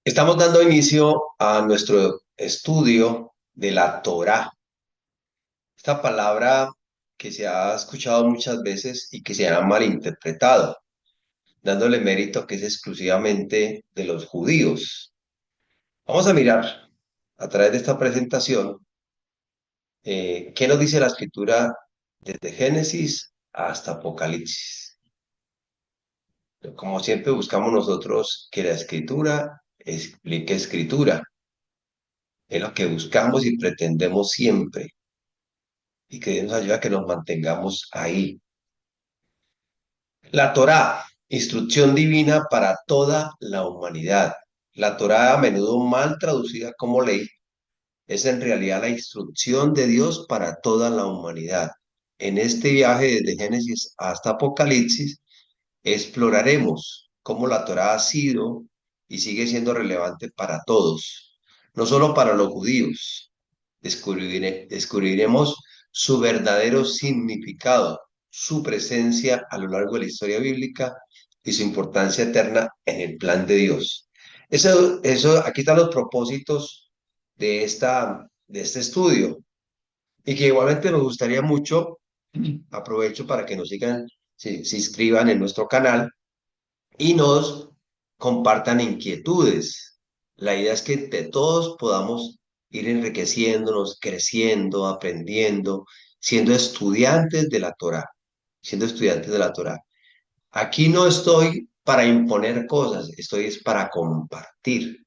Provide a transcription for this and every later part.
Estamos dando inicio a nuestro estudio de la Torá, esta palabra que se ha escuchado muchas veces y que se ha malinterpretado, dándole mérito que es exclusivamente de los judíos. Vamos a mirar a través de esta presentación qué nos dice la escritura desde Génesis hasta Apocalipsis. Como siempre buscamos nosotros que la escritura explique escritura. Es lo que buscamos y pretendemos siempre. Y que Dios nos ayude a que nos mantengamos ahí. La Torá, instrucción divina para toda la humanidad. La Torá, a menudo mal traducida como ley, es en realidad la instrucción de Dios para toda la humanidad. En este viaje desde Génesis hasta Apocalipsis, exploraremos cómo la Torá ha sido y sigue siendo relevante para todos, no solo para los judíos. Descubriremos su verdadero significado, su presencia a lo largo de la historia bíblica y su importancia eterna en el plan de Dios. Aquí están los propósitos de este estudio y que igualmente nos gustaría mucho, aprovecho para que nos sigan, se inscriban en nuestro canal y nos compartan inquietudes. La idea es que entre todos podamos ir enriqueciéndonos, creciendo, aprendiendo, siendo estudiantes de la Torá, siendo estudiantes de la Torá. Aquí no estoy para imponer cosas, estoy es para compartir.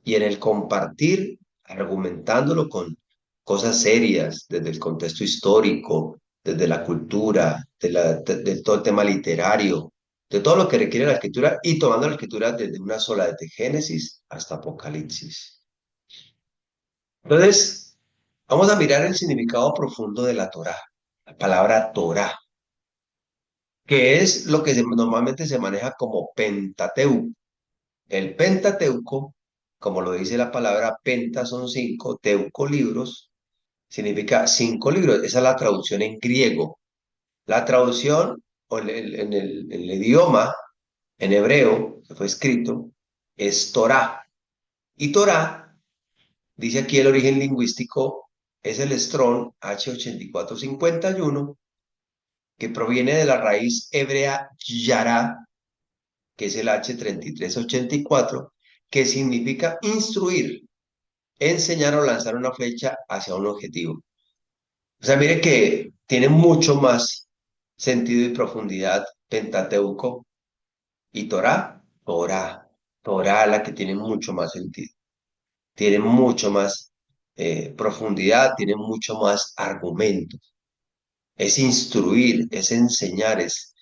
Y en el compartir, argumentándolo con cosas serias, desde el contexto histórico, desde la cultura, de todo el tema literario, de todo lo que requiere la escritura y tomando la escritura desde una sola, desde Génesis hasta Apocalipsis. Entonces, vamos a mirar el significado profundo de la Torá, la palabra Torá, que es lo que normalmente se maneja como Pentateuco. El Pentateuco, como lo dice la palabra penta son cinco, teuco libros, significa cinco libros. Esa es la traducción en griego. La traducción o en el idioma, en hebreo, que fue escrito, es Torah. Y Torah, dice aquí el origen lingüístico, es el Strong H8451, que proviene de la raíz hebrea yara, que es el H3384, que significa instruir, enseñar o lanzar una flecha hacia un objetivo. O sea, mire que tiene mucho más sentido y profundidad Pentateuco y Torá, Torá la que tiene mucho más sentido, tiene mucho más profundidad, tiene mucho más argumento. Es instruir, es enseñar, es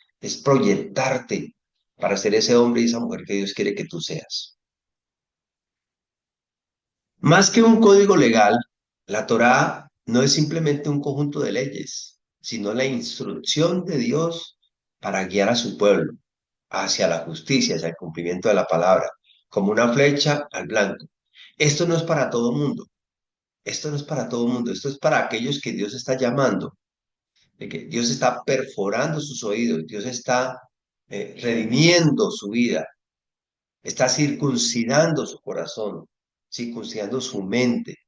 proyectarte para ser ese hombre y esa mujer que Dios quiere que tú seas. Más que un código legal, la Torá no es simplemente un conjunto de leyes, sino la instrucción de Dios para guiar a su pueblo hacia la justicia, hacia el cumplimiento de la palabra, como una flecha al blanco. Esto no es para todo mundo, esto no es para todo mundo, esto es para aquellos que Dios está llamando, de que Dios está perforando sus oídos, Dios está redimiendo su vida, está circuncidando su corazón, circuncidando su mente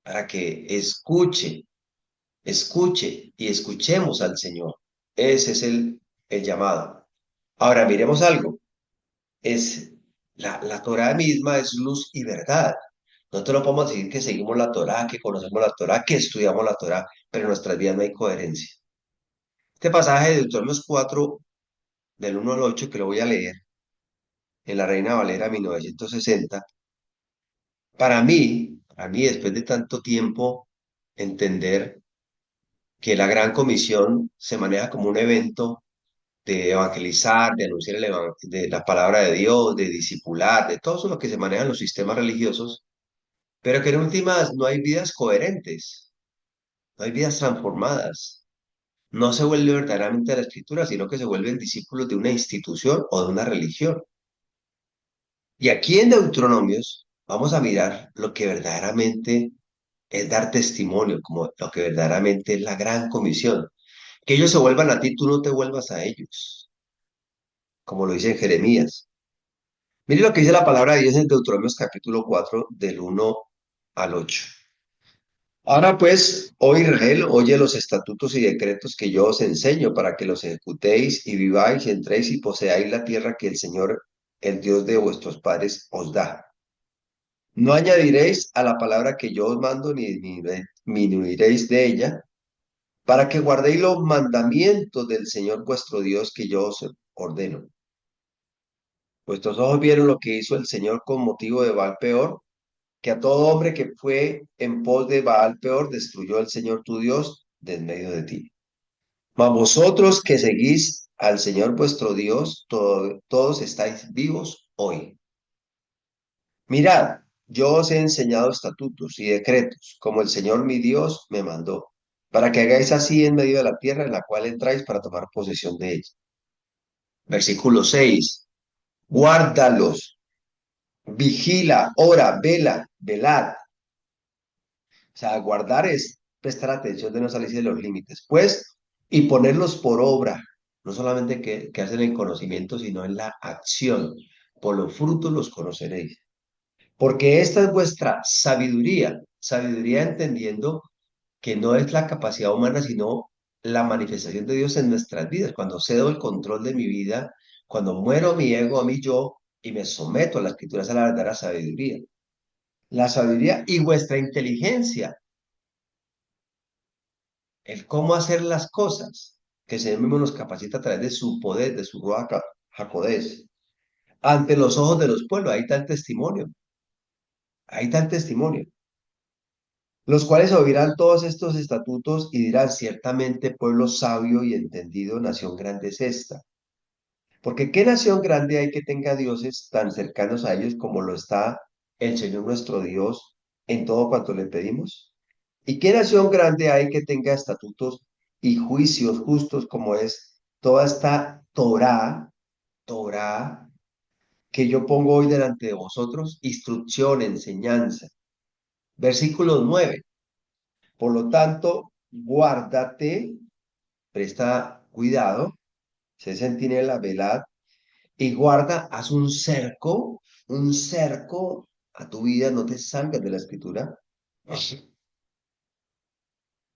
para que escuche y escuchemos al Señor. Ese es el llamado. Ahora miremos algo. Es la Torá misma es luz y verdad. Nosotros no podemos decir que seguimos la Torá, que conocemos la Torá, que estudiamos la Torá, pero en nuestras vidas no hay coherencia. Este pasaje de Deuteronomio 4, del 1 al 8, que lo voy a leer en la Reina Valera 1960, para mí, después de tanto tiempo, entender que la Gran Comisión se maneja como un evento de evangelizar, de anunciar de la palabra de Dios, de discipular, de todo eso lo que se maneja en los sistemas religiosos, pero que en últimas no hay vidas coherentes, no hay vidas transformadas. No se vuelve verdaderamente a la escritura, sino que se vuelven discípulos de una institución o de una religión. Y aquí en Deuteronomios vamos a mirar lo que verdaderamente es dar testimonio, como lo que verdaderamente es la gran comisión. Que ellos se vuelvan a ti, tú no te vuelvas a ellos, como lo dice en Jeremías. Mire lo que dice la palabra de Dios en Deuteronomio capítulo 4 del 1 al 8. Ahora pues, oh Israel, oye los estatutos y decretos que yo os enseño para que los ejecutéis y viváis y entréis y poseáis la tierra que el Señor, el Dios de vuestros padres, os da. No añadiréis a la palabra que yo os mando ni disminuiréis de ella, para que guardéis los mandamientos del Señor vuestro Dios que yo os ordeno. Vuestros ojos vieron lo que hizo el Señor con motivo de Baal peor, que a todo hombre que fue en pos de Baal peor destruyó el Señor tu Dios de en medio de ti. Mas vosotros que seguís al Señor vuestro Dios, todos estáis vivos hoy. Mirad, yo os he enseñado estatutos y decretos, como el Señor mi Dios me mandó, para que hagáis así en medio de la tierra en la cual entráis para tomar posesión de ella. Versículo 6. Guárdalos, vigila, ora, vela, velad. O sea, guardar es prestar atención de no salirse de los límites, pues, y ponerlos por obra, no solamente que hacen en conocimiento, sino en la acción. Por los frutos los conoceréis. Porque esta es vuestra sabiduría, sabiduría entendiendo que no es la capacidad humana, sino la manifestación de Dios en nuestras vidas. Cuando cedo el control de mi vida, cuando muero mi ego, a mi yo, y me someto a la escritura, esa es la verdadera sabiduría. La sabiduría y vuestra inteligencia, el cómo hacer las cosas, que el Señor mismo nos capacita a través de su poder, de su Ruach Jacodés, ante los ojos de los pueblos. Ahí está el testimonio, ahí está el testimonio. Los cuales oirán todos estos estatutos y dirán, ciertamente pueblo sabio y entendido, nación grande es esta. Porque ¿qué nación grande hay que tenga dioses tan cercanos a ellos como lo está el Señor nuestro Dios en todo cuanto le pedimos? ¿Y qué nación grande hay que tenga estatutos y juicios justos como es toda esta Torá que yo pongo hoy delante de vosotros? Instrucción, enseñanza. Versículo 9. Por lo tanto, guárdate, presta cuidado, sé centinela, velad, y guarda, haz un cerco a tu vida, no te salgas de la escritura,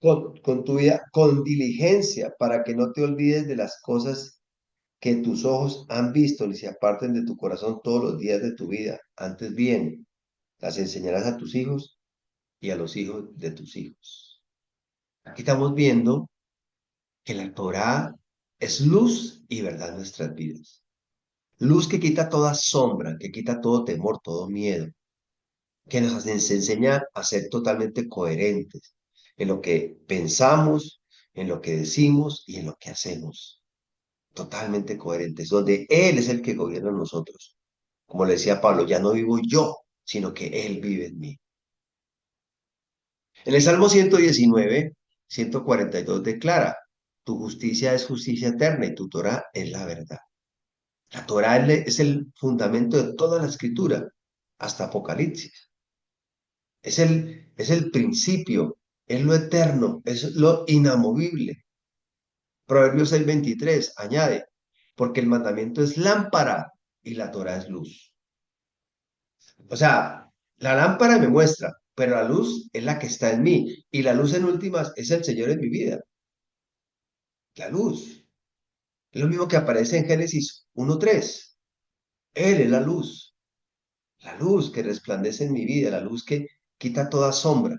con tu vida, con diligencia, para que no te olvides de las cosas que tus ojos han visto, ni se aparten de tu corazón todos los días de tu vida. Antes bien, las enseñarás a tus hijos y a los hijos de tus hijos. Aquí estamos viendo que la Torá es luz y verdad en nuestras vidas. Luz que quita toda sombra, que quita todo temor, todo miedo, que nos enseña a ser totalmente coherentes en lo que pensamos, en lo que decimos y en lo que hacemos. Totalmente coherentes, donde Él es el que gobierna en nosotros. Como le decía Pablo, ya no vivo yo, sino que Él vive en mí. En el Salmo 119, 142 declara, tu justicia es justicia eterna y tu Torah es la verdad. La Torah es el fundamento de toda la escritura, hasta Apocalipsis. Es el principio, es lo eterno, es lo inamovible. Proverbios 6:23 añade, porque el mandamiento es lámpara y la Torah es luz. O sea, la lámpara me muestra, pero la luz es la que está en mí. Y la luz en últimas es el Señor en mi vida. La luz. Es lo mismo que aparece en Génesis 1:3. Él es la luz. La luz que resplandece en mi vida, la luz que quita toda sombra.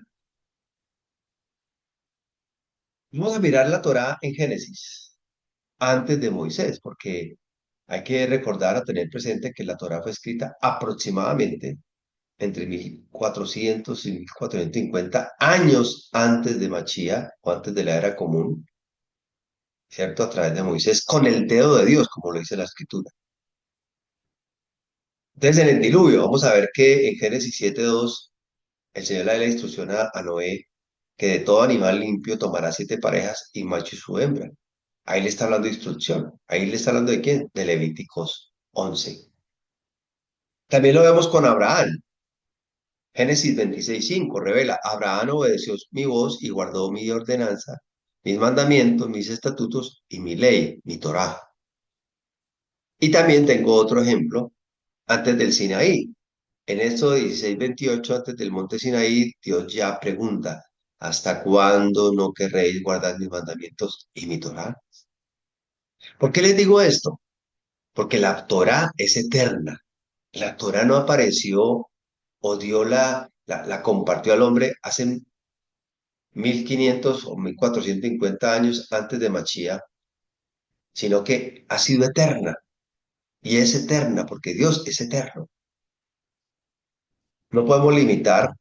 Vamos a mirar la Torá en Génesis, antes de Moisés, porque hay que recordar o tener presente que la Torá fue escrita aproximadamente entre 1400 y 1450 años antes de Machía o antes de la era común, ¿cierto? A través de Moisés, con el dedo de Dios, como lo dice la escritura. Entonces, en el diluvio, vamos a ver que en Génesis 7:2 el Señor le da la instrucción a Noé que de todo animal limpio tomará 7 parejas y macho y su hembra. Ahí le está hablando de instrucción. Ahí le está hablando de quién? De Levíticos 11. También lo vemos con Abraham. Génesis 26:5 revela, Abraham obedeció mi voz y guardó mi ordenanza, mis mandamientos, mis estatutos y mi ley, mi Torá. Y también tengo otro ejemplo antes del Sinaí. En esto 16:28, antes del monte Sinaí, Dios ya pregunta, ¿hasta cuándo no querréis guardar mis mandamientos y mi Torá? ¿Por qué les digo esto? Porque la Torá es eterna. La Torá no apareció o Dios la compartió al hombre hace 1500 o 1450 años antes de Machía, sino que ha sido eterna. Y es eterna porque Dios es eterno. No podemos limitar,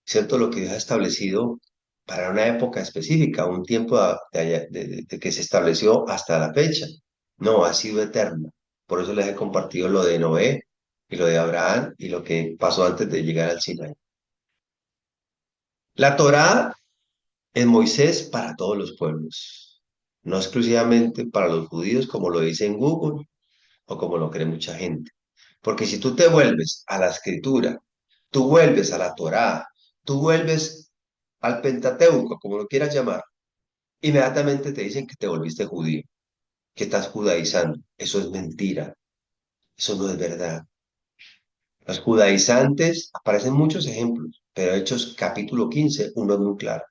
¿cierto?, lo que Dios ha establecido para una época específica, un tiempo de que se estableció hasta la fecha. No, ha sido eterna. Por eso les he compartido lo de Noé y lo de Abraham y lo que pasó antes de llegar al Sinaí. La Torá es Moisés para todos los pueblos, no exclusivamente para los judíos, como lo dice en Google o como lo cree mucha gente. Porque si tú te vuelves a la escritura, tú vuelves a la Torá, tú vuelves al Pentateuco, como lo quieras llamar, inmediatamente te dicen que te volviste judío, que estás judaizando. Eso es mentira, eso no es verdad. Los judaizantes, aparecen muchos ejemplos, pero Hechos capítulo 15, uno es muy claro.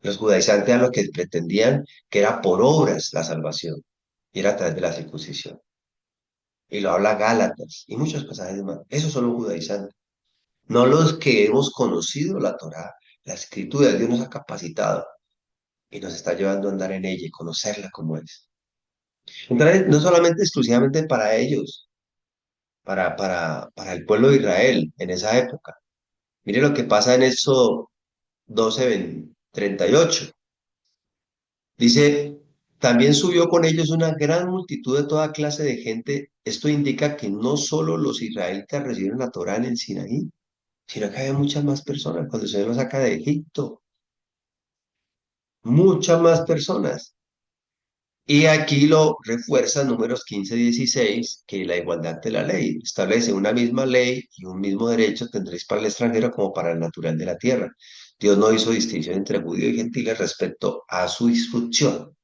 Los judaizantes eran los que pretendían que era por obras la salvación, y era a través de la circuncisión. Y lo habla Gálatas y muchos pasajes más. Esos son los judaizantes. No los que hemos conocido la Torá, la escritura, Dios nos ha capacitado y nos está llevando a andar en ella y conocerla como es. Entonces, no solamente exclusivamente para ellos, para el pueblo de Israel en esa época. Mire lo que pasa en Éxodo 12:38. Dice, también subió con ellos una gran multitud de toda clase de gente. Esto indica que no solo los israelitas recibieron la Torá en el Sinaí, sino que había muchas más personas cuando el Señor los saca de Egipto. Muchas más personas. Y aquí lo refuerza Números 15:16, que la igualdad de la ley establece una misma ley y un mismo derecho tendréis para el extranjero como para el natural de la tierra. Dios no hizo distinción entre judíos y gentiles respecto a su instrucción.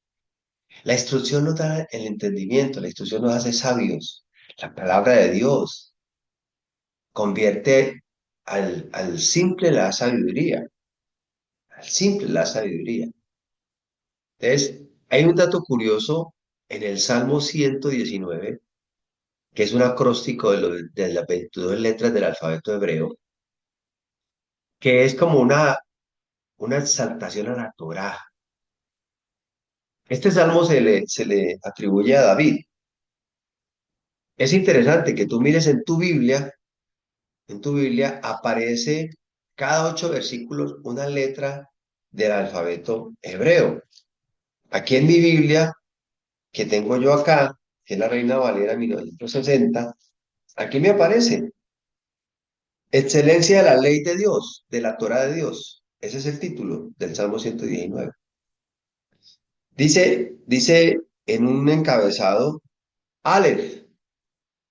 La instrucción nos da el entendimiento, la instrucción nos hace sabios. La palabra de Dios convierte al simple la sabiduría, al simple la sabiduría. Entonces, hay un dato curioso en el Salmo 119, que es un acróstico de las 22 letras del alfabeto hebreo, que es como una exaltación a la Torá. Este salmo se le atribuye a David. Es interesante que tú mires en tu Biblia aparece cada 8 versículos una letra del alfabeto hebreo. Aquí en mi Biblia, que tengo yo acá, que es la Reina Valera 1960, aquí me aparece Excelencia de la ley de Dios, de la Torah de Dios. Ese es el título del Salmo 119. Dice en un encabezado, Aleph,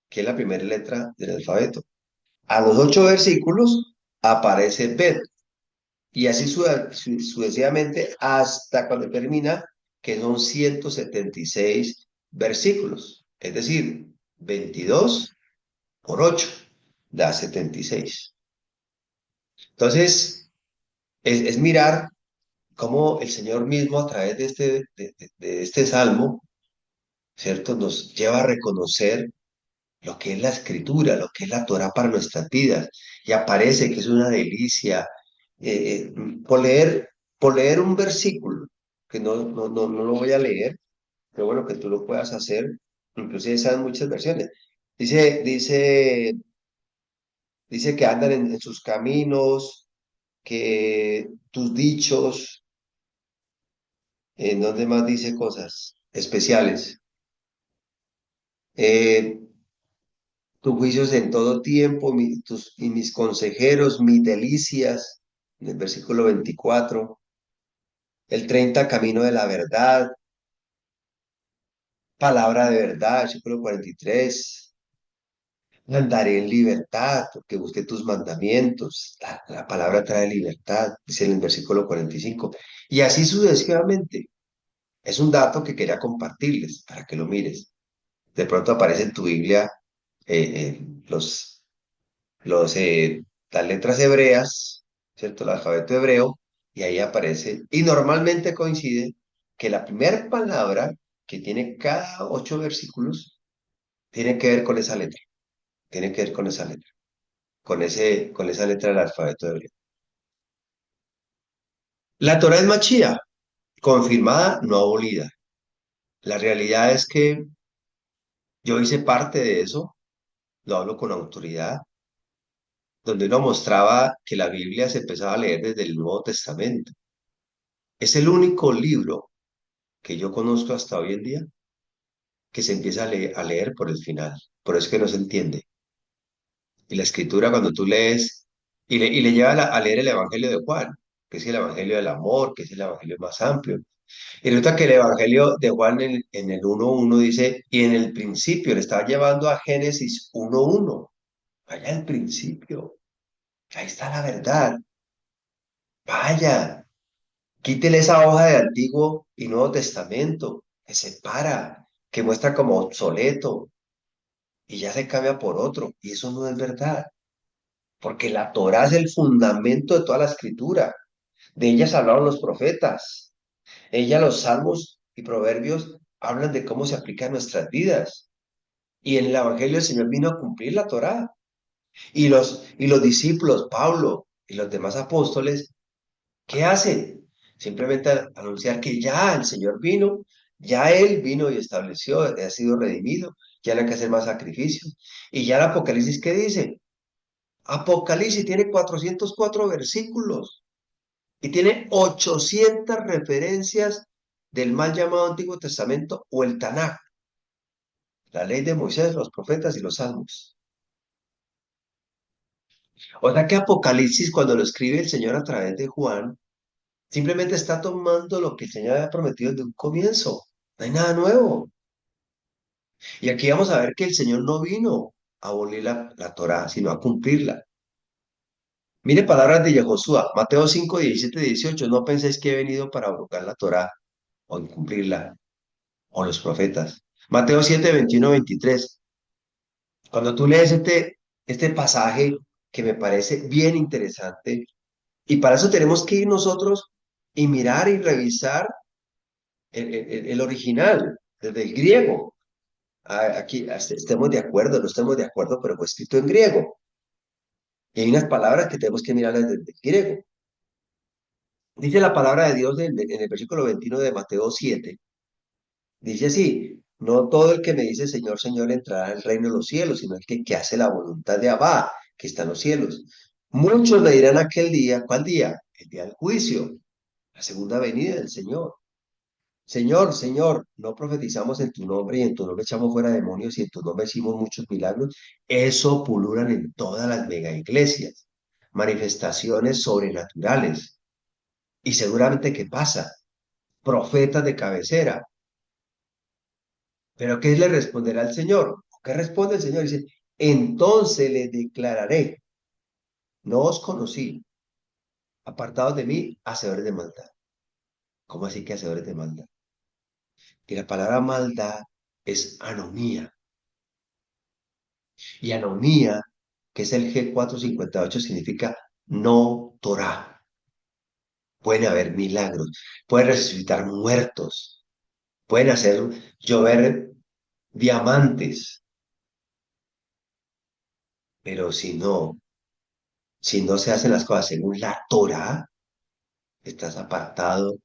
que es la primera letra del alfabeto. A los 8 versículos aparece Bet, y así sucesivamente hasta cuando termina, que son 176 versículos. Es decir, 22 por 8 da 76. Entonces, es mirar cómo el Señor mismo a través de este salmo, ¿cierto? Nos lleva a reconocer lo que es la escritura, lo que es la Torah para nuestras vidas. Y aparece que es una delicia. eh, eh, por leer, por leer un versículo, que no lo voy a leer, pero bueno, que tú lo puedas hacer, inclusive esas muchas versiones. Dice que andan en sus caminos, que tus dichos, en donde más dice cosas especiales. Eh, tus juicios en todo tiempo, y mis consejeros, mis delicias, en el versículo 24, el 30 camino de la verdad, palabra de verdad, versículo 43, andaré en libertad, porque busqué tus mandamientos, la palabra trae libertad, dice en el versículo 45, y así sucesivamente. Es un dato que quería compartirles para que lo mires. De pronto aparece en tu Biblia los, los, las letras hebreas, ¿cierto? El alfabeto hebreo, y ahí aparece, y normalmente coincide que la primera palabra que tiene cada 8 versículos tiene que ver con esa letra, tiene que ver con esa letra, con esa letra del alfabeto hebreo. La Torah es Machía, confirmada, no abolida. La realidad es que yo hice parte de eso, lo hablo con autoridad, donde uno mostraba que la Biblia se empezaba a leer desde el Nuevo Testamento. Es el único libro que yo conozco hasta hoy en día que se empieza a leer por el final. Por eso es que no se entiende. Y la escritura, cuando tú lees, y le lleva a leer el Evangelio de Juan, que es el Evangelio del amor, que es el Evangelio más amplio. Y resulta que el Evangelio de Juan en el 1:1 dice, y en el principio le estaba llevando a Génesis 1:1. Vaya al principio. Ahí está la verdad. Vaya. Quítele esa hoja de Antiguo y Nuevo Testamento que separa, que muestra como obsoleto y ya se cambia por otro. Y eso no es verdad, porque la Torá es el fundamento de toda la escritura. De ellas hablaron los profetas. Ella, los salmos y proverbios hablan de cómo se aplica a nuestras vidas. Y en el Evangelio el Señor vino a cumplir la Torá. Y los discípulos, Pablo y los demás apóstoles, ¿qué hacen? Simplemente anunciar que ya el Señor vino, ya Él vino y estableció, ha sido redimido, ya no hay que hacer más sacrificios. Y ya el Apocalipsis, ¿qué dice? Apocalipsis tiene 404 versículos y tiene 800 referencias del mal llamado Antiguo Testamento o el Tanakh, la ley de Moisés, los profetas y los salmos. O sea que Apocalipsis, cuando lo escribe el Señor a través de Juan, simplemente está tomando lo que el Señor había prometido desde un comienzo. No hay nada nuevo. Y aquí vamos a ver que el Señor no vino a abolir la Torá, sino a cumplirla. Mire palabras de Yehoshua, Mateo 5:17-18. No penséis que he venido para abrogar la Torá o incumplirla, o los profetas. Mateo 7:21-23. Cuando tú lees este pasaje que me parece bien interesante, y para eso tenemos que ir nosotros y mirar y revisar el original, desde el griego. Aquí estemos de acuerdo, no estemos de acuerdo, pero fue escrito en griego. Y hay unas palabras que tenemos que mirar desde el griego. Dice la palabra de Dios en el versículo 21 de Mateo 7. Dice así, no todo el que me dice Señor, Señor entrará en el reino de los cielos, sino el que hace la voluntad de Abba, que está en los cielos. Muchos me dirán aquel día, ¿cuál día? El día del juicio, la segunda venida del Señor. Señor, Señor, no profetizamos en tu nombre y en tu nombre echamos fuera demonios y en tu nombre hicimos muchos milagros. Eso pululan en todas las mega iglesias, manifestaciones sobrenaturales. Y seguramente que pasa, profetas de cabecera. Pero ¿qué le responderá el Señor? ¿Qué responde el Señor? Dice, entonces le declararé, no os conocí, apartados de mí, hacedores de maldad. ¿Cómo así que hacedores de maldad? Y la palabra maldad es anomía. Y anomía, que es el G458, significa no Torah. Pueden haber milagros, pueden resucitar muertos, pueden hacer llover diamantes, pero si no se hacen las cosas según la Torah, estás apartado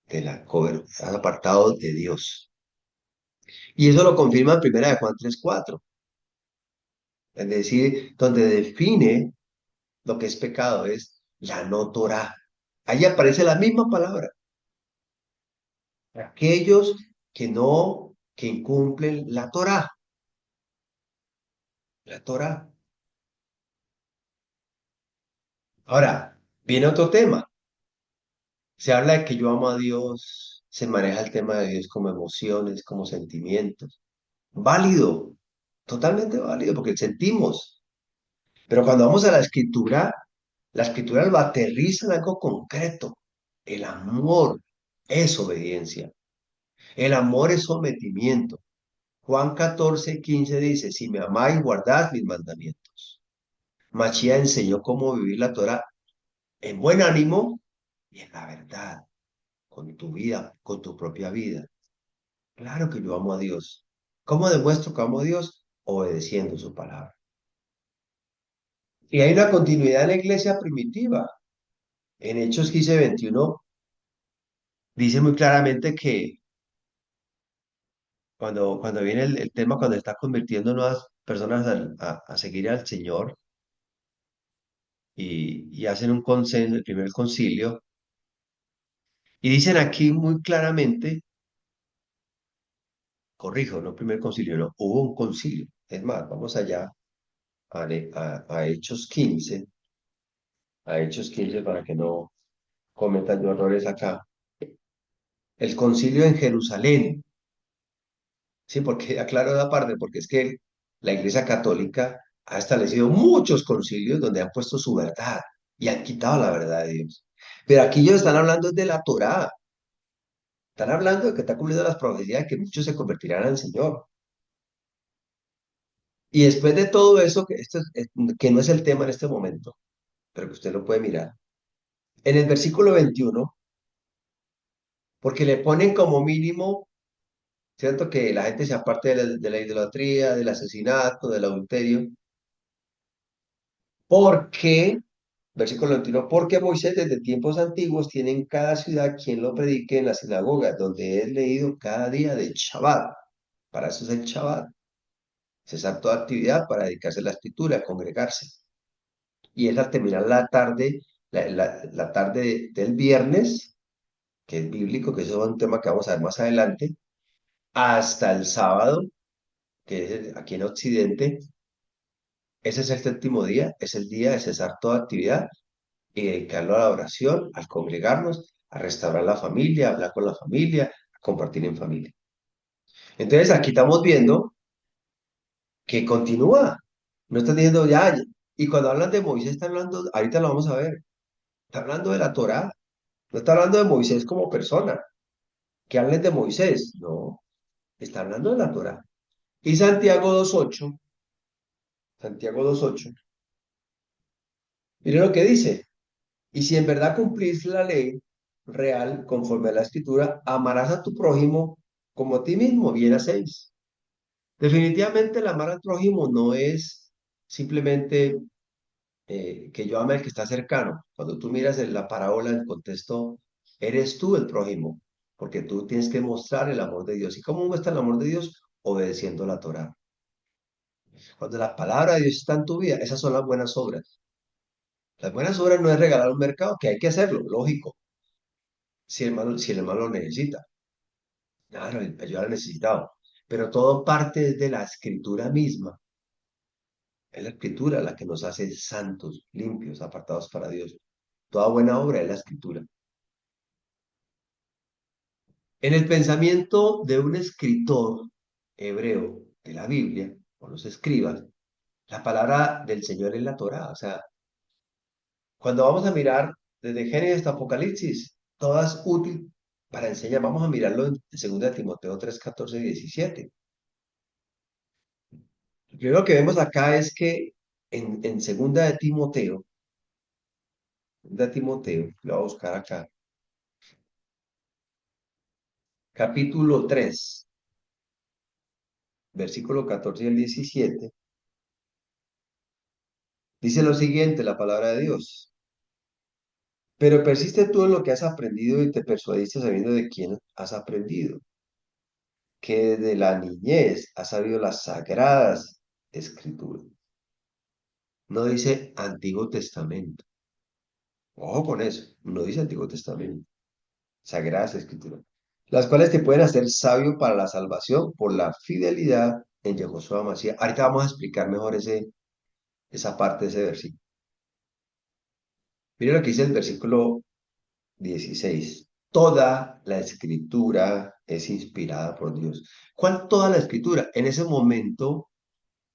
de la cobertura, estás apartado de Dios. Y eso lo confirma en 1 de Juan 3:4, es decir, donde define lo que es pecado, es la no Torah. Ahí aparece la misma palabra. Aquellos que incumplen la Torá. La Torá. Ahora, viene otro tema. Se habla de que yo amo a Dios, se maneja el tema de Dios como emociones, como sentimientos. Válido, totalmente válido, porque sentimos. Pero cuando vamos a la escritura lo aterriza en algo concreto. El amor es obediencia. El amor es sometimiento. Juan 14:15 dice, si me amáis, guardad mis mandamientos. Machía enseñó cómo vivir la Torah en buen ánimo y en la verdad, con tu vida, con tu propia vida. Claro que yo amo a Dios. ¿Cómo demuestro que amo a Dios? Obedeciendo su palabra. Y hay una continuidad en la iglesia primitiva. En Hechos 15:21 dice muy claramente que cuando viene el tema, cuando está convirtiendo nuevas personas a seguir al Señor y hacen un consenso, el primer concilio, y dicen aquí muy claramente, corrijo, no primer concilio, no, hubo un concilio. Es más, vamos allá a Hechos 15 para que no cometan yo errores acá. El concilio en Jerusalén, sí, porque aclaro la parte, porque es que la Iglesia Católica ha establecido muchos concilios donde han puesto su verdad y han quitado la verdad de Dios. Pero aquí ellos están hablando de la Torá, están hablando de que está cumpliendo las profecías de que muchos se convertirán al Señor. Y después de todo eso, que no es el tema en este momento, pero que usted lo puede mirar, en el versículo 21, porque le ponen como mínimo, ¿cierto? Que la gente se aparte de la idolatría, del asesinato, del adulterio, porque, versículo 21, porque Moisés desde tiempos antiguos tiene en cada ciudad quien lo predique en la sinagoga, donde es leído cada día de Shabbat. Para eso es el Shabbat. Cesar toda actividad para dedicarse a la escritura, a congregarse. Y es al terminar la tarde, la tarde del viernes, que es bíblico, que eso es un tema que vamos a ver más adelante, hasta el sábado, que es aquí en Occidente. Ese es el séptimo día, es el día de cesar toda actividad y dedicarlo a la oración, al congregarnos, a restaurar la familia, a hablar con la familia, a compartir en familia. Entonces aquí estamos viendo que continúa. No están diciendo ya, y cuando hablan de Moisés, están hablando, ahorita lo vamos a ver, está hablando de la Torá, no está hablando de Moisés como persona, que hablen de Moisés, no, está hablando de la Torá. Y Santiago 2:8, mire lo que dice, y si en verdad cumplís la ley real conforme a la escritura, amarás a tu prójimo como a ti mismo, bien hacéis. Definitivamente el amar al prójimo no es simplemente que yo ame al que está cercano. Cuando tú miras en la parábola, el contexto, eres tú el prójimo, porque tú tienes que mostrar el amor de Dios. ¿Y cómo muestra el amor de Dios? Obedeciendo la Torá. Cuando la palabra de Dios está en tu vida, esas son las buenas obras. Las buenas obras no es regalar un mercado, que hay que hacerlo, lógico, si el hermano lo necesita. Claro, ayudar al necesitado. Pero todo parte de la escritura misma. Es la escritura la que nos hace santos, limpios, apartados para Dios. Toda buena obra es la escritura. En el pensamiento de un escritor hebreo de la Biblia, o los escribas, la palabra del Señor es la Torá. O sea, cuando vamos a mirar desde Génesis hasta Apocalipsis, todas útil para enseñar. Vamos a mirarlo en 2 Timoteo 3:14-17. Lo primero que vemos acá es que en 2 Timoteo, lo voy a buscar acá, capítulo 3, versículo 14 al 17, dice lo siguiente, la palabra de Dios. Pero persiste tú en lo que has aprendido y te persuadiste sabiendo de quién has aprendido, que desde la niñez has sabido las sagradas escrituras. No dice Antiguo Testamento. Ojo con eso, no dice Antiguo Testamento. Sagradas escrituras, las cuales te pueden hacer sabio para la salvación por la fidelidad en Yehoshua Mashiach. Ahorita vamos a explicar mejor esa parte de ese versículo. Mira lo que dice el versículo 16. Toda la escritura es inspirada por Dios. ¿Cuál toda la escritura? En ese momento,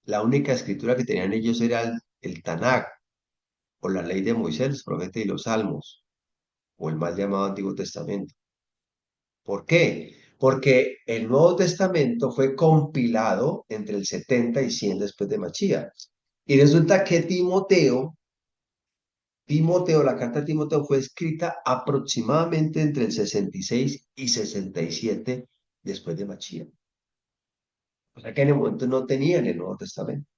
la única escritura que tenían ellos era el Tanakh, o la ley de Moisés, los profetas y los salmos, o el mal llamado Antiguo Testamento. ¿Por qué? porque el Nuevo Testamento fue compilado entre el 70 y 100 después de Machía. Y resulta que Timoteo, la carta de Timoteo fue escrita aproximadamente entre el 66 y 67 después de Machía. O sea que en el momento no tenían el Nuevo Testamento.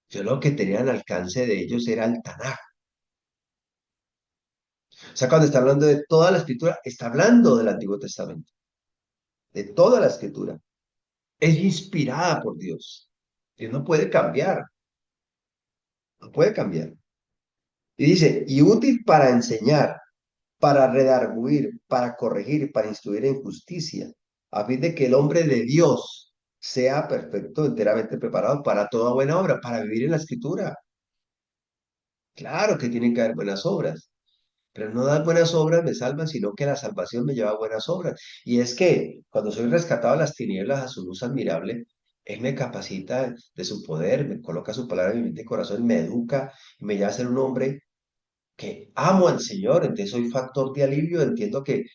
Yo lo que tenían al alcance de ellos era el Tanaj. O sea, cuando está hablando de toda la escritura, está hablando del Antiguo Testamento, de toda la escritura. Es inspirada por Dios. Dios no puede cambiar, no puede cambiar. Y dice, y útil para enseñar, para redarguir, para corregir, para instruir en justicia, a fin de que el hombre de Dios sea perfecto, enteramente preparado para toda buena obra, para vivir en la escritura. Claro que tienen que haber buenas obras, pero no las buenas obras me salvan, sino que la salvación me lleva a buenas obras. Y es que cuando soy rescatado de las tinieblas a su luz admirable, Él me capacita de su poder, me coloca su palabra en mi mente y corazón, me educa y me lleva a ser un hombre que amo al Señor, entonces soy factor de alivio, entiendo que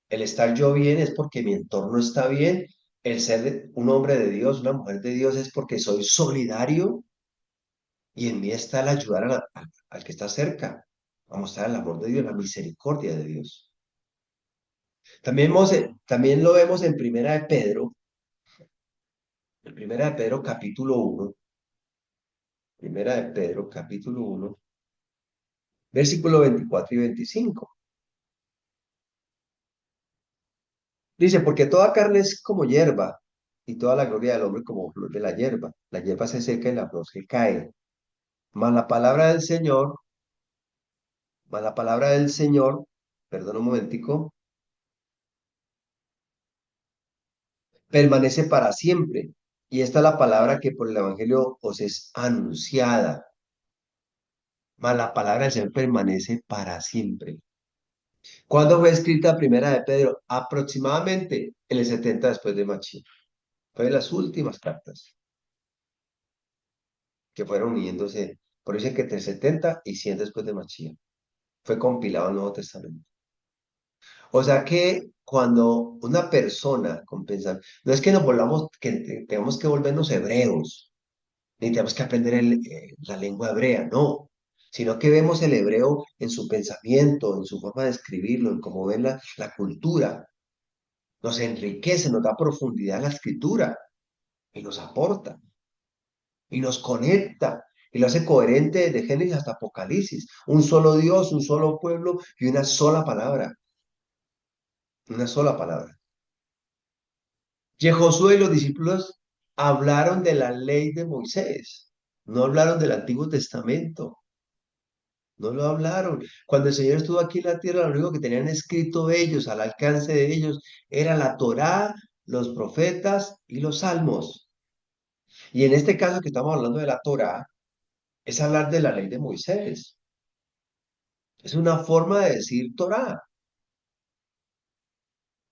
el estar yo bien es porque mi entorno está bien, el ser un hombre de Dios, una mujer de Dios es porque soy solidario y en mí está el ayudar al que está cerca, a mostrar el amor de Dios, la misericordia de Dios. También lo vemos en Primera de Pedro capítulo uno, Primera de Pedro capítulo uno, versículo 24 y 25. Dice, porque toda carne es como hierba, y toda la gloria del hombre como flor de la hierba. La hierba se seca y la flor se cae. Mas la palabra del Señor, mas la palabra del Señor, perdón un momentico, permanece para siempre. Y esta es la palabra que por el Evangelio os es anunciada. Mas la palabra del Señor permanece para siempre. ¿Cuándo fue escrita Primera de Pedro? Aproximadamente en el 70 después de Machín. Fue de las últimas cartas que fueron uniéndose. Por eso es que entre 70 y 100 después de Machín fue compilado el Nuevo Testamento. O sea que cuando una persona con pensar, no es que nos volvamos, que tengamos que volvernos hebreos, ni tenemos que aprender la lengua hebrea, no, sino que vemos el hebreo en su pensamiento, en su forma de escribirlo, en cómo ven la cultura, nos enriquece, nos da profundidad a la escritura y nos aporta y nos conecta y lo hace coherente desde Génesis hasta Apocalipsis. Un solo Dios, un solo pueblo y una sola palabra, una sola palabra. Y Josué y los discípulos hablaron de la ley de Moisés, no hablaron del Antiguo Testamento, no lo hablaron. Cuando el Señor estuvo aquí en la tierra, lo único que tenían escrito ellos, al alcance de ellos, era la Torá, los profetas y los salmos. Y en este caso que estamos hablando de la Torá, es hablar de la ley de Moisés. Es una forma de decir Torá.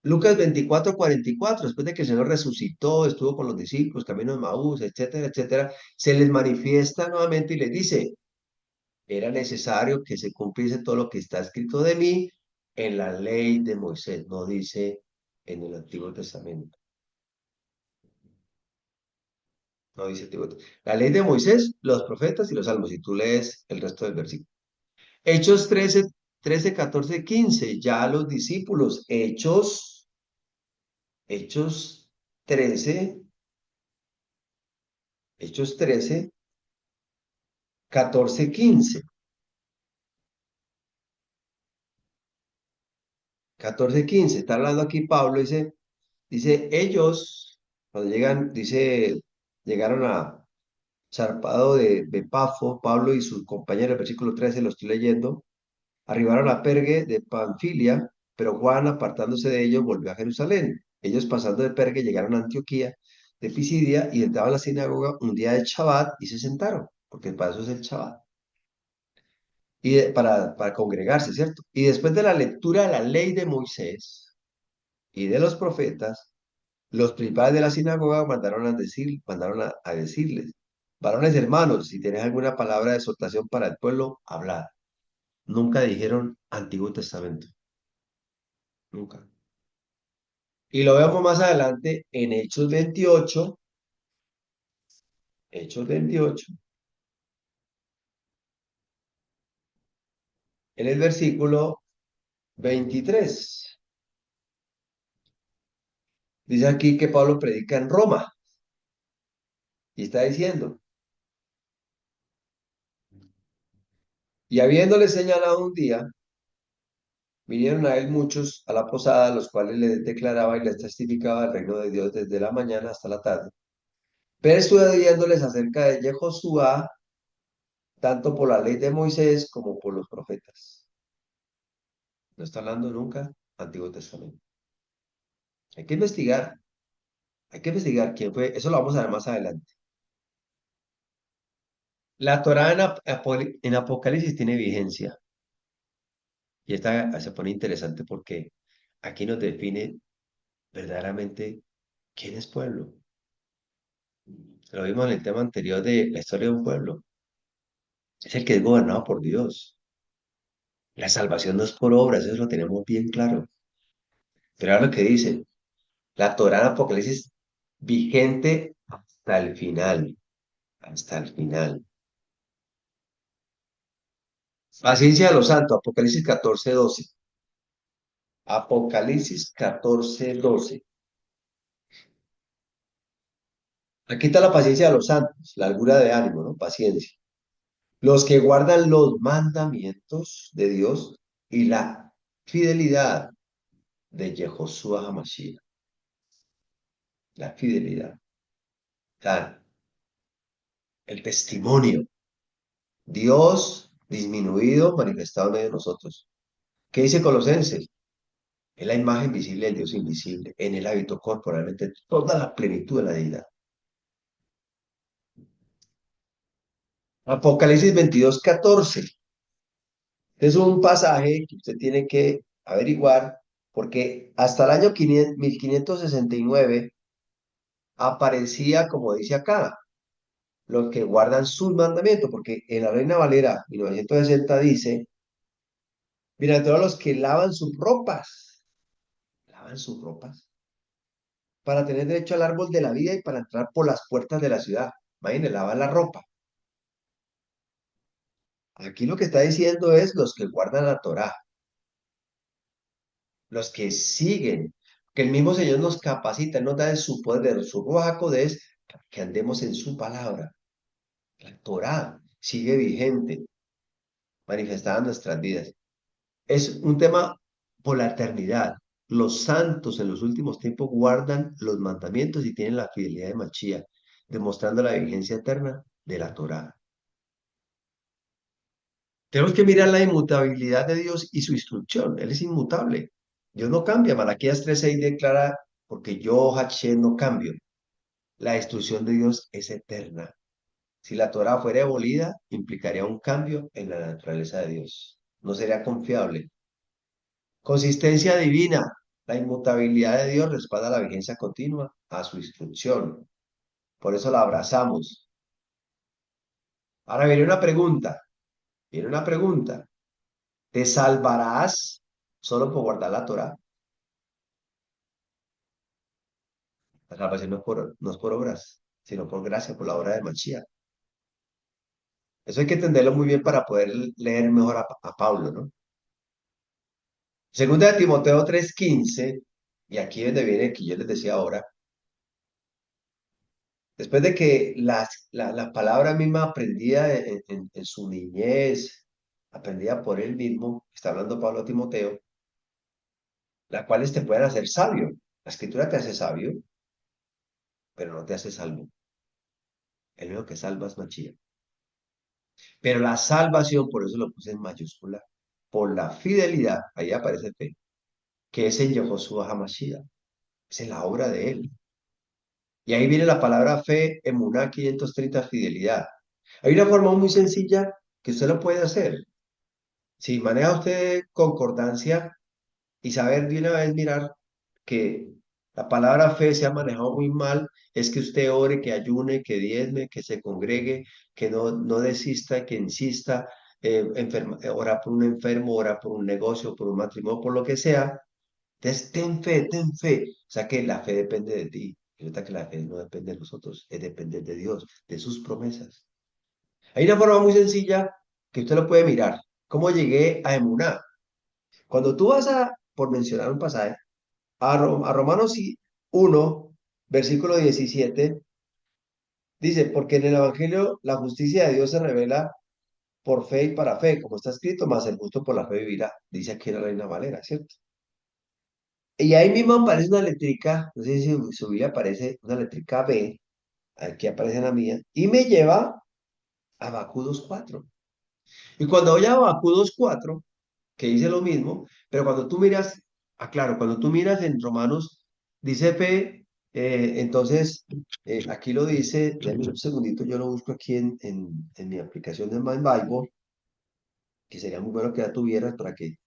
Lucas 24:44, después de que el Señor resucitó, estuvo con los discípulos, camino de Maús, etcétera, etcétera, se les manifiesta nuevamente y les dice, era necesario que se cumpliese todo lo que está escrito de mí en la ley de Moisés, no dice en el Antiguo Testamento, no dice Antiguo Testamento. La ley de Moisés, los profetas y los salmos, y tú lees el resto del versículo. Hechos 13, 14, 15, ya los discípulos, Hechos 13, Hechos 13, 14, 15, 14, 15. Está hablando aquí Pablo, dice, ellos, cuando llegan, dice, llegaron a zarpado de Pafo, Pablo y sus compañeros, el versículo 13, lo estoy leyendo, arribaron a Pergue de Panfilia, pero Juan, apartándose de ellos, volvió a Jerusalén. Ellos pasando de Pergue llegaron a Antioquía de Pisidia y entraban a la sinagoga un día de Shabbat y se sentaron, porque para eso es el Shabbat. Para congregarse, ¿cierto? Y después de la lectura de la ley de Moisés y de los profetas, los principales de la sinagoga mandaron a decirles, varones hermanos, si tenéis alguna palabra de exhortación para el pueblo, hablad. Nunca dijeron Antiguo Testamento, nunca. Y lo vemos más adelante en Hechos 28, en el versículo 23. Dice aquí que Pablo predica en Roma y está diciendo, y habiéndole señalado un día, vinieron a él muchos a la posada, los cuales le declaraba y les testificaba el reino de Dios desde la mañana hasta la tarde, persuadiéndoles acerca de Jehoshua, tanto por la ley de Moisés como por los profetas. No está hablando nunca Antiguo Testamento. Hay que investigar, hay que investigar quién fue. Eso lo vamos a ver más adelante. La Torá en Apocalipsis tiene vigencia y esta se pone interesante porque aquí nos define verdaderamente quién es pueblo. Lo vimos en el tema anterior de la historia de un pueblo. Es el que es gobernado por Dios. La salvación no es por obras, eso lo tenemos bien claro. Pero ahora lo que dice, la Torá en Apocalipsis vigente hasta el final, hasta el final. Paciencia de los santos, Apocalipsis 14:12. Apocalipsis 14:12. Aquí está la paciencia de los santos, la largura de ánimo, ¿no? Paciencia. Los que guardan los mandamientos de Dios y la fidelidad de Yehoshua HaMashiach. La fidelidad. O sea, el testimonio. Dios disminuido, manifestado en medio de nosotros. ¿Qué dice Colosenses? Es la imagen visible del Dios invisible. En él habitó corporalmente toda la plenitud de la deidad. Apocalipsis 22:14. Es un pasaje que usted tiene que averiguar porque hasta el año 1569 aparecía, como dice acá, los que guardan sus mandamientos, porque en la Reina Valera 1960 dice, mira, todos los que lavan sus ropas para tener derecho al árbol de la vida y para entrar por las puertas de la ciudad. Imagínense, lavan la ropa. Aquí lo que está diciendo es los que guardan la Torá, los que siguen, que el mismo Señor nos capacita, nos da de su poder, de su Ruach HaKodesh, que andemos en su palabra. La Torá sigue vigente, manifestada en nuestras vidas. Es un tema por la eternidad. Los santos en los últimos tiempos guardan los mandamientos y tienen la fidelidad de Mashiach, demostrando la vigencia eterna de la Torá. Tenemos que mirar la inmutabilidad de Dios y su instrucción. Él es inmutable. Dios no cambia. Malaquías 3:6 declara, porque yo, Hashem, no cambio. La instrucción de Dios es eterna. Si la Torá fuera abolida, implicaría un cambio en la naturaleza de Dios. No sería confiable. Consistencia divina. La inmutabilidad de Dios respalda la vigencia continua a su instrucción. Por eso la abrazamos. Ahora viene una pregunta. Viene una pregunta. ¿Te salvarás solo por guardar la Torá? La salvación no es por obras, sino por gracia, por la obra de Mashiach. Eso hay que entenderlo muy bien para poder leer mejor a Pablo, ¿no? Segunda de Timoteo 3:15, y aquí es donde viene que yo les decía ahora, después de que la palabra misma aprendida en su niñez, aprendida por él mismo, está hablando Pablo a Timoteo, la cual te pueden hacer sabio. La escritura te hace sabio, pero no te hace salvo. El único que salva es Mashiach. Pero la salvación, por eso lo puse en mayúscula, por la fidelidad, ahí aparece fe, que es en Yehoshua HaMashiach, es en la obra de él. Y ahí viene la palabra fe, emuná 530, fidelidad. Hay una forma muy sencilla que usted lo puede hacer. Si maneja usted concordancia y saber de una vez mirar que la palabra fe se ha manejado muy mal, es que usted ore, que ayune, que diezme, que se congregue, que no desista, que insista, ora por un enfermo, ora por un negocio, por un matrimonio, por lo que sea, Entonces, ten fe. O sea que la fe depende de ti. Y resulta que la fe no depende de nosotros, es depender de Dios, de sus promesas. Hay una forma muy sencilla que usted lo puede mirar. ¿Cómo llegué a Emuná? Cuando tú vas a, por mencionar un pasaje, a Romanos 1, versículo 17, dice, porque en el Evangelio la justicia de Dios se revela por fe y para fe, como está escrito, más el justo por la fe vivirá. Dice aquí la Reina Valera, ¿cierto? Y ahí mismo aparece una letrica, no sé si en su Biblia aparece una letrica B, aquí aparece la mía, y me lleva a Habacuc 2:4. Y cuando voy a Habacuc 2:4, que dice lo mismo, pero cuando tú miras, aclaro, cuando tú miras en Romanos, dice fe, entonces aquí lo dice, denme un segundito, yo lo busco aquí en mi aplicación de My Bible, que sería muy bueno que la tuvieras para que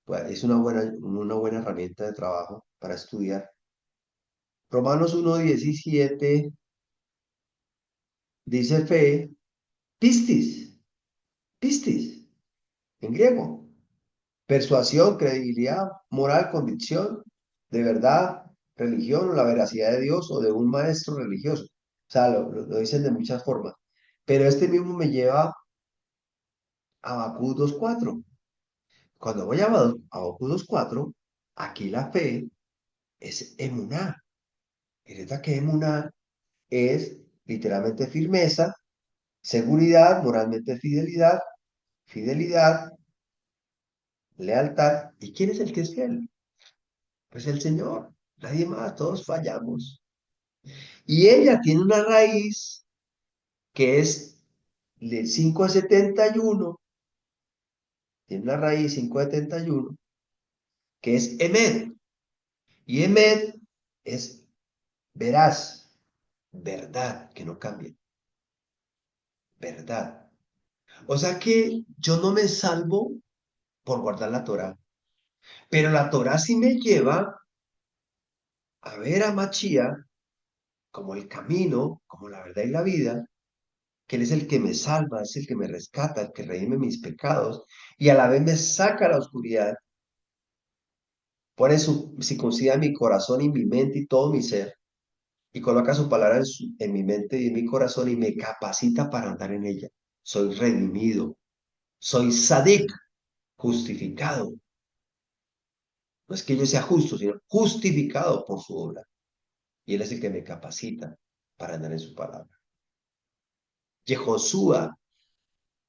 pues, es una buena herramienta de trabajo para estudiar. Romanos 1:17 dice fe, pistis, pistis, en griego. Persuasión, credibilidad, moral, convicción, de verdad, religión o la veracidad de Dios o de un maestro religioso. O sea, lo dicen de muchas formas. Pero este mismo me lleva a Habacuc 2:4. Cuando voy a Habacuc 2:4, aquí la fe es emuná. Y resulta que emuná es literalmente firmeza, seguridad, moralmente fidelidad, fidelidad, lealtad. ¿Y quién es el que es fiel? Pues el Señor, nadie más, todos fallamos. Y ella tiene una raíz que es de 5 a 71, tiene una raíz 5 a 71, que es Emed. Y Emed es veraz, verdad, que no cambia, verdad. O sea que yo no me salvo por guardar la Torá, pero la Torá sí me lleva a ver a Machía como el camino, como la verdad y la vida, que Él es el que me salva, es el que me rescata, el que redime mis pecados y a la vez me saca a la oscuridad, pone su circuncida mi corazón y mi mente y todo mi ser y coloca su palabra en mi mente y en mi corazón y me capacita para andar en ella. Soy redimido, soy sadik, justificado. No es que yo sea justo, sino justificado por su obra. Y Él es el que me capacita para andar en su palabra. Yehoshua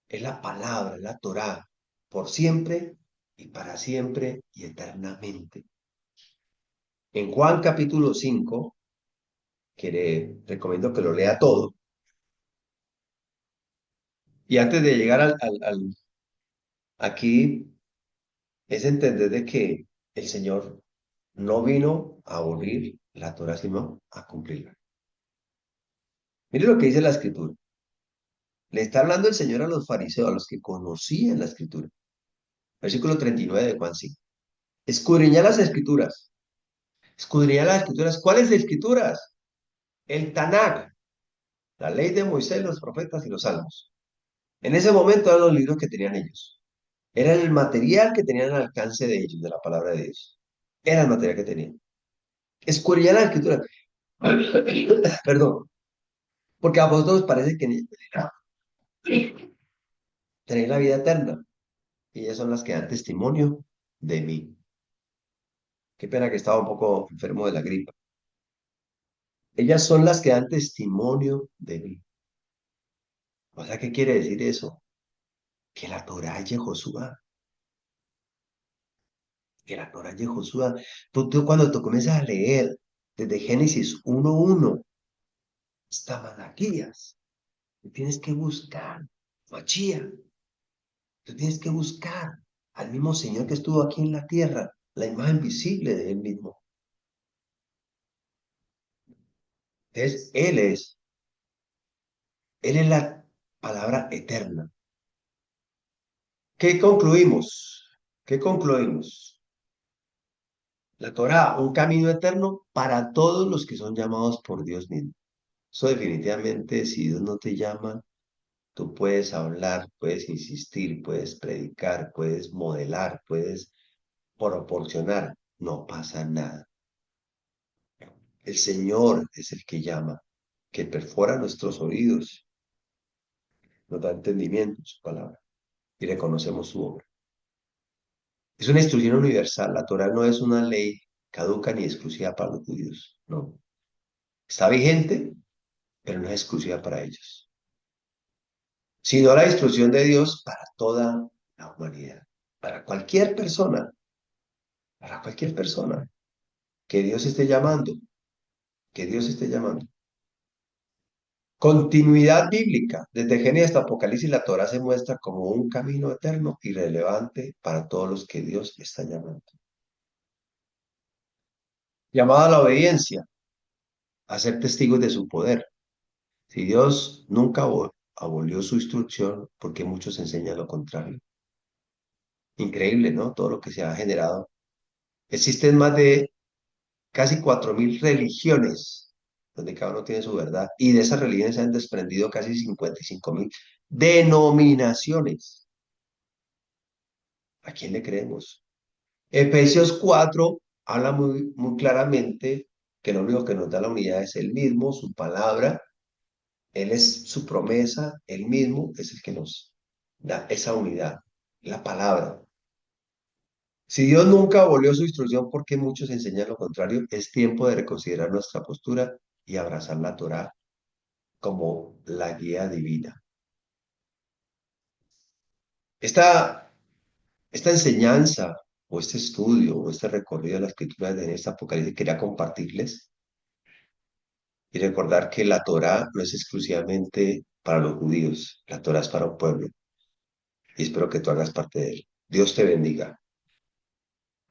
es la palabra, la Torá, por siempre y para siempre y eternamente. En Juan capítulo 5, que le recomiendo que lo lea todo, y antes de llegar aquí, es entender de que el Señor no vino a abolir la Torá, sino a cumplirla. Mire lo que dice la Escritura. Le está hablando el Señor a los fariseos, a los que conocían la Escritura. Versículo 39 de Juan 5. Escudriñad las Escrituras. Escudriñad las Escrituras. ¿Cuáles Escrituras? El Tanakh, la ley de Moisés, los profetas y los salmos. En ese momento eran los libros que tenían ellos. Era el material que tenían al alcance de ellos, de la palabra de Dios. Era el material que tenían. Escudriñad la escritura. Perdón, porque a vosotros parece que tenéis la vida eterna. Y ellas son las que dan testimonio de mí. Qué pena que estaba un poco enfermo de la gripa. Ellas son las que dan testimonio de mí. O sea, ¿qué quiere decir eso? Que la Torah es de Josué. Que la Torah es de Josué. Tú cuando tú comienzas a leer desde Génesis 1:1 hasta Malaquías, tú tienes que buscar Machía. Tú tienes que buscar al mismo Señor que estuvo aquí en la tierra, la imagen visible de Él mismo. Entonces, Él es la palabra eterna. ¿Qué concluimos? ¿Qué concluimos? La Torá, un camino eterno para todos los que son llamados por Dios mismo. Eso definitivamente, si Dios no te llama, tú puedes hablar, puedes insistir, puedes predicar, puedes modelar, puedes proporcionar. no pasa nada. El Señor es el que llama, que perfora nuestros oídos, nos da entendimiento en su palabra y reconocemos su obra. Es una instrucción universal. La Torah no es una ley caduca ni exclusiva para los judíos. No. Está vigente, pero no es exclusiva para ellos, sino la instrucción de Dios para toda la humanidad, para cualquier persona que Dios esté llamando, que Dios esté llamando. Continuidad bíblica. Desde Génesis hasta Apocalipsis, la Torah se muestra como un camino eterno y relevante para todos los que Dios está llamando. Llamada a la obediencia, a ser testigos de su poder. Si Dios nunca abolió su instrucción, ¿por qué muchos enseñan lo contrario? Increíble, ¿no? Todo lo que se ha generado. Existen más de casi 4.000 religiones, donde cada uno tiene su verdad, y de esas religiones se han desprendido casi 55.000 denominaciones. ¿A quién le creemos? Efesios 4 habla muy claramente que lo único que nos da la unidad es el mismo, su palabra, Él es su promesa, Él mismo es el que nos da esa unidad, la palabra. Si Dios nunca abolió su instrucción, porque muchos enseñan lo contrario, es tiempo de reconsiderar nuestra postura y abrazar la Torá como la guía divina. Esta, esta enseñanza o este estudio o este recorrido de la escritura de este Apocalipsis quería compartirles y recordar que la Torá no es exclusivamente para los judíos, la Torá es para un pueblo y espero que tú hagas parte de él. Dios te bendiga.